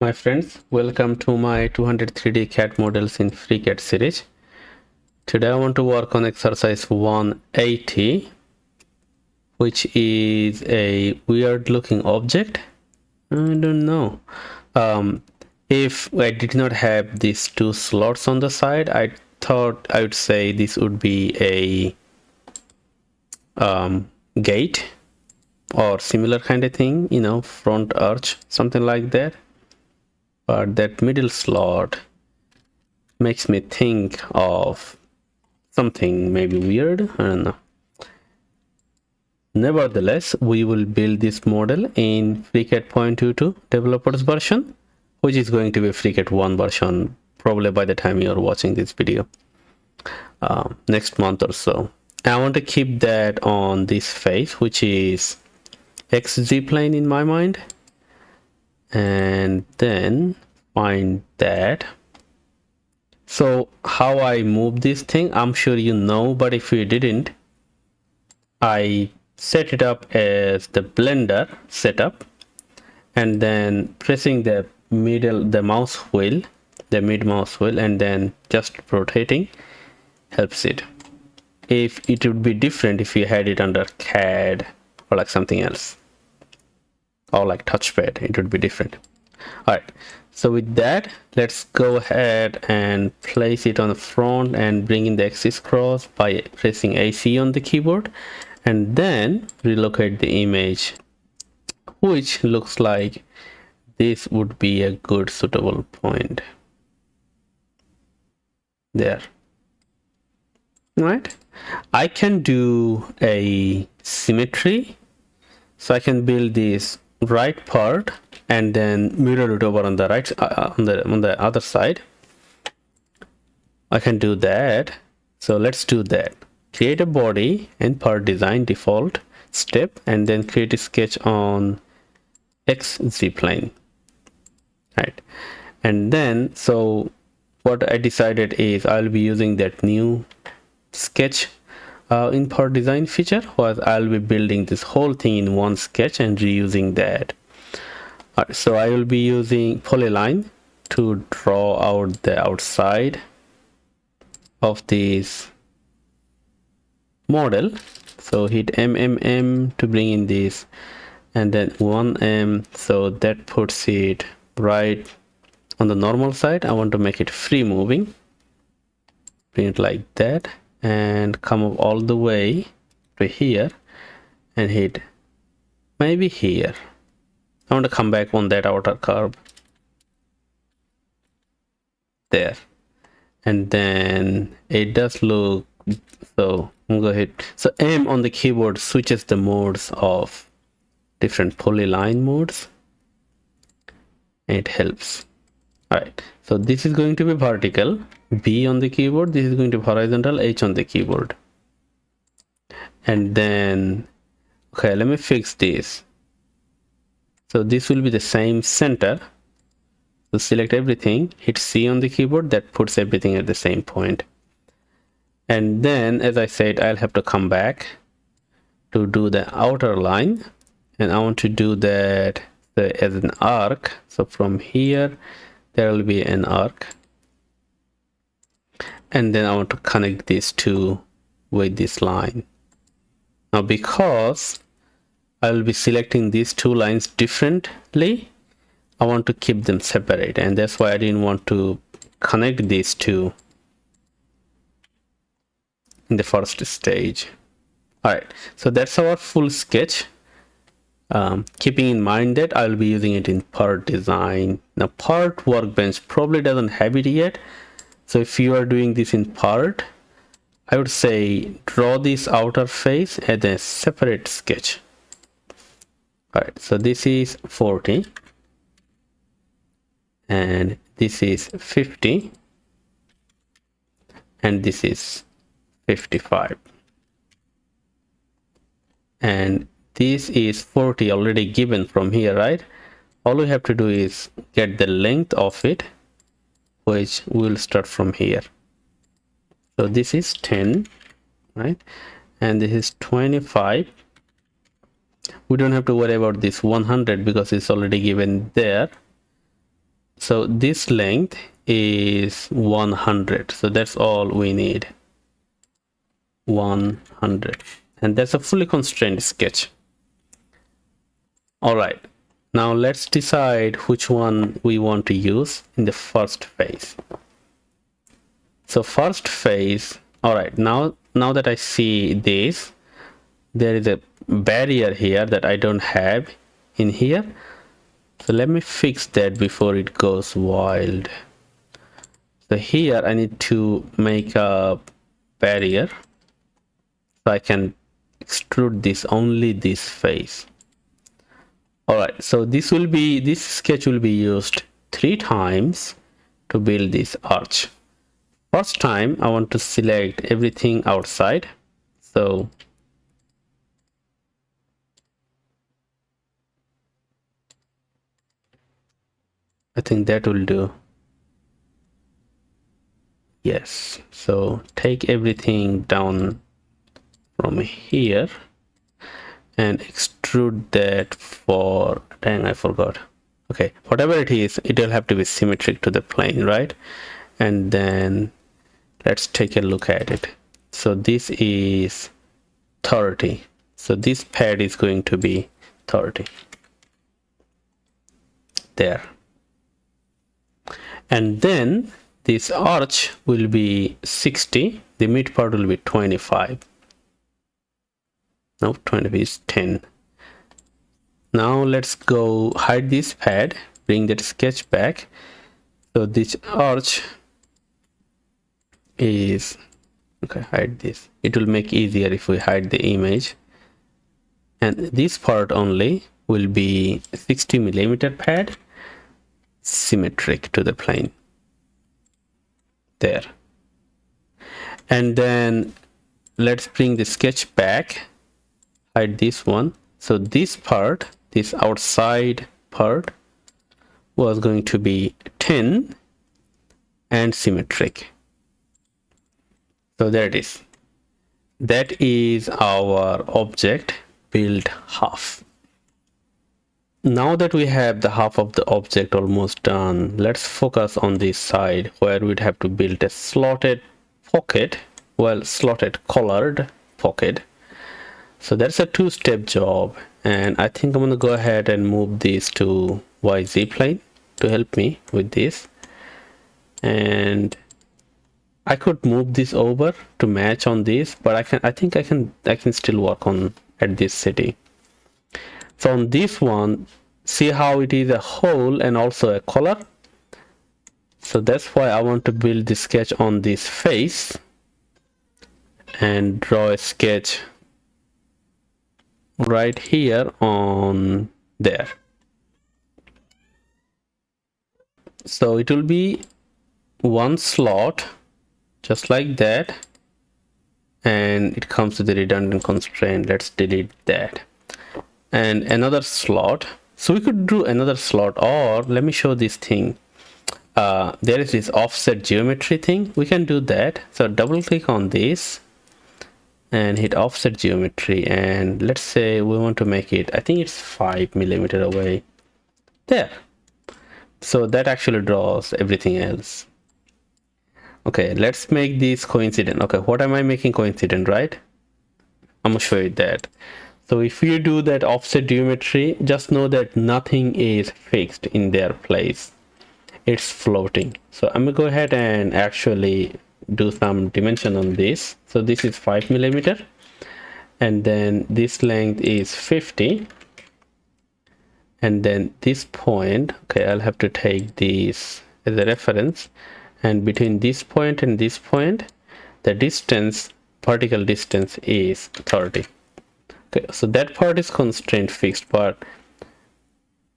My friends, welcome to my 203D CAD models in FreeCAD series. Today I want to work on exercise 180, which is a weird looking object. I don't know. If I did not have these two slots on the side, I thought I would say this would be a gate or similar kind of thing, front arch, something like that. But that middle slot makes me think of something maybe weird. I don't know. Nevertheless, we will build this model in FreeCAD 0.22 developers version, which is going to be FreeCAD 1 version probably by the time you're watching this video, next month or so. I want to keep that on this face, which is XZ plane in my mind, and then find that. So how I move this thing, I'm sure you know, but if you didn't, I set it up as the blender setup, and then pressing the mid mouse wheel, and then just rotating helps it. If it would be different if you had it under CAD or like something else, or like touchpad, it would be different. All right, so with that, let's go ahead and place it on the front and bring in the axis cross by pressing AC on the keyboard, and then relocate the image, which looks like this would be a good suitable point there. Right, I can do a symmetry, so I can build this right part and then mirror it over on the right on the other side. I can do that, so let's do that. Create a body and part design default step, and then create a sketch on XZ plane. Right, and then so what I decided is I'll be using that new sketch in part design feature, was I'll be building this whole thing in one sketch and reusing that. So I will be using polyline to draw out the outside of this model. So hit MMM to bring in this, and then 1M, so that puts it right on the normal side. I want to make it free moving, bring it like that, and come up all the way to here and hit maybe here. I want to come back on that outer curve there, and then it does look, so I'm gonna hit, so M on the keyboard switches the modes of different polyline modes, and it helps. All right, so this is going to be vertical, B on the keyboard, this is going to be horizontal, H on the keyboard. And then okay, let me fix this. So this will be the same center, so select everything, hit C on the keyboard, that puts everything at the same point. And then as I said, I'll have to come back to do the outer line, and I want to do that as an arc. So from here there will be an arc, and then I want to connect these two with this line. Now because I will be selecting these two lines differently, I want to keep them separate, and that's why I didn't want to connect these two in the first stage. All right, so that's our full sketch, keeping in mind that I'll be using it in part design. Now part workbench probably doesn't have it yet, so if you are doing this in part, I would say draw this outer face as a separate sketch. All right, so this is 40 and this is 50 and this is 55, and this is 40 already given from here, right? All we have to do is get the length of it, which will start from here. So this is 10, right? And this is 25. We don't have to worry about this 100 because it's already given there. So this length is 100, so that's all we need. 100, and that's a fully constrained sketch. All right, now let's decide which one we want to use in the first phase. So first phase, all right, now that I see this, there is a barrier here that I don't have in here. So let me fix that before it goes wild. So here I need to make a barrier so I can extrude this, only this face. All right, so this sketch will be used 3 times to build this arch. First time I want to select everything outside, so I think that will do. Yes, so take everything down from here and extrude that for, dang, I forgot. Okay, whatever it is, it will have to be symmetric to the plane, right? And then let's take a look at it. So this is 30, so this pad is going to be 30 there, and then this arch will be 60, the mid part will be 25. No, 20 is 10. Now let's go hide this pad, bring that sketch back. So this arch is, okay, hide this. It will make easier if we hide the image. And this part only will be 60 millimeter pad, symmetric to the plane. There. And then let's bring the sketch back, hide this one. So this part, this outside part, was going to be 10 and symmetric. So there it is. That is our object built half. Now that we have the half of the object almost done, let's focus on this side where we'd have to build a slotted pocket, well, slotted colored pocket. So that's a 2-step job, and I think I'm gonna go ahead and move this to YZ plane to help me with this. And I could move this over to match on this, but I think I can still work on at this city. So on this one, see how it is a hole and also a color. So that's why I want to build the sketch on this face and draw a sketch right here on there. So it will be one slot just like that, and it comes to the redundant constraint. Let's delete that. And another slot. So we could do another slot, or let me show this thing. There is this offset geometry thing. We can do that. So double click on this and hit offset geometry, and let's say we want to make it, I think it's 5 millimeter away there. So that actually draws everything else. Okay, let's make this coincident. Okay, what am I making coincident, right? I'm gonna show you that. So if you do that offset geometry, just know that nothing is fixed in their place. It's floating. So I'm gonna go ahead and actually do some dimension on this. So this is 5 millimeter, and then this length is 50, and then this point, okay, I'll have to take this as a reference, and between this point and this point, the distance, vertical distance, is 30. Okay, so that part is constraint fixed, but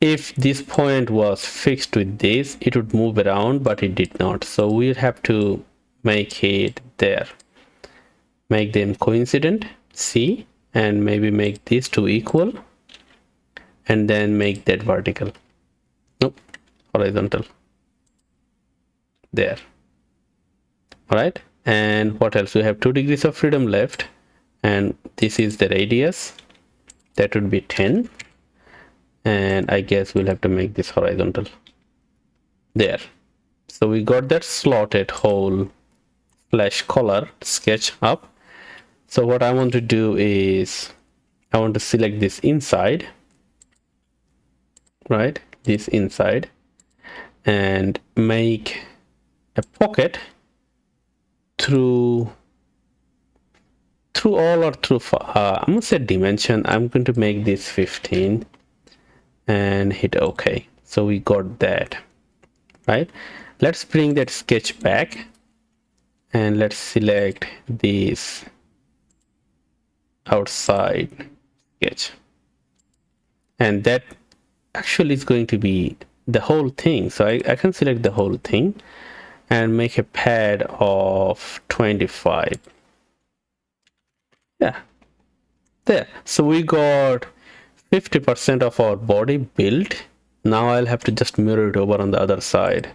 if this point was fixed with this, it would move around, but it did not. So we'll have to make it there, make them coincident, C, and maybe make these two equal, and then make that vertical, nope, horizontal there. All right, and what else? We have 2 degrees of freedom left, and this is the radius, that would be 10, and I guess we'll have to make this horizontal. There. So we got that slotted hole slash color sketch up. So what I want to do is I want to select this inside, right? This inside, and make a pocket through all or through I'm gonna set dimension. I'm going to make this 15 and hit OK. So we got that, right? Let's bring that sketch back and let's select this outside sketch, and that actually is going to be the whole thing. So I can select the whole thing and make a pad of 25. Yeah, there. So we got 50% of our body built. Now I'll have to just mirror it over on the other side.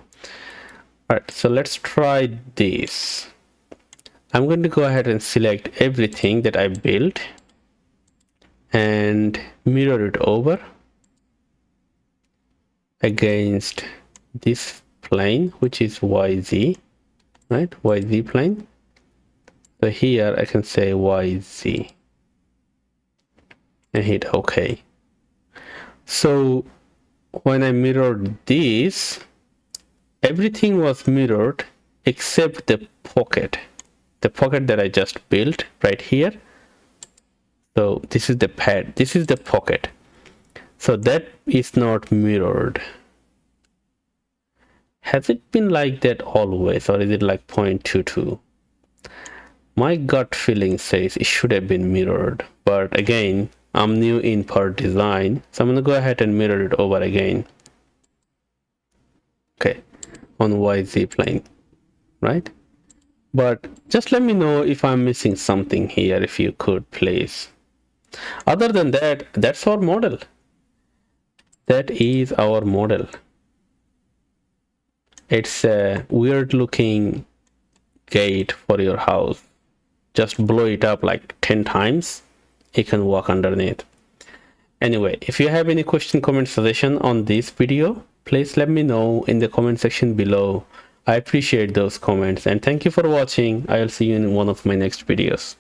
All right, so let's try this. I'm going to go ahead and select everything that I built and mirror it over against this plane, which is YZ, right? YZ plane. So here I can say YZ and hit OK. So when I mirrored this, everything was mirrored except the pocket that I just built right here. So this is the pad, this is the pocket. So that is not mirrored. Has it been like that always, or is it like 0.22? My gut feeling says it should have been mirrored, but again, I'm new in part design, so I'm gonna go ahead and mirror it over again. Okay, on YZ plane, right? But just let me know if I'm missing something here, if you could please. Other than that, that's our model. That is our model. It's a weird looking gate for your house. Just blow it up like 10 times, it can walk underneath. Anyway, if you have any question, comment, suggestion on this video, please let me know in the comment section below. I appreciate those comments, and thank you for watching. I'll see you in one of my next videos.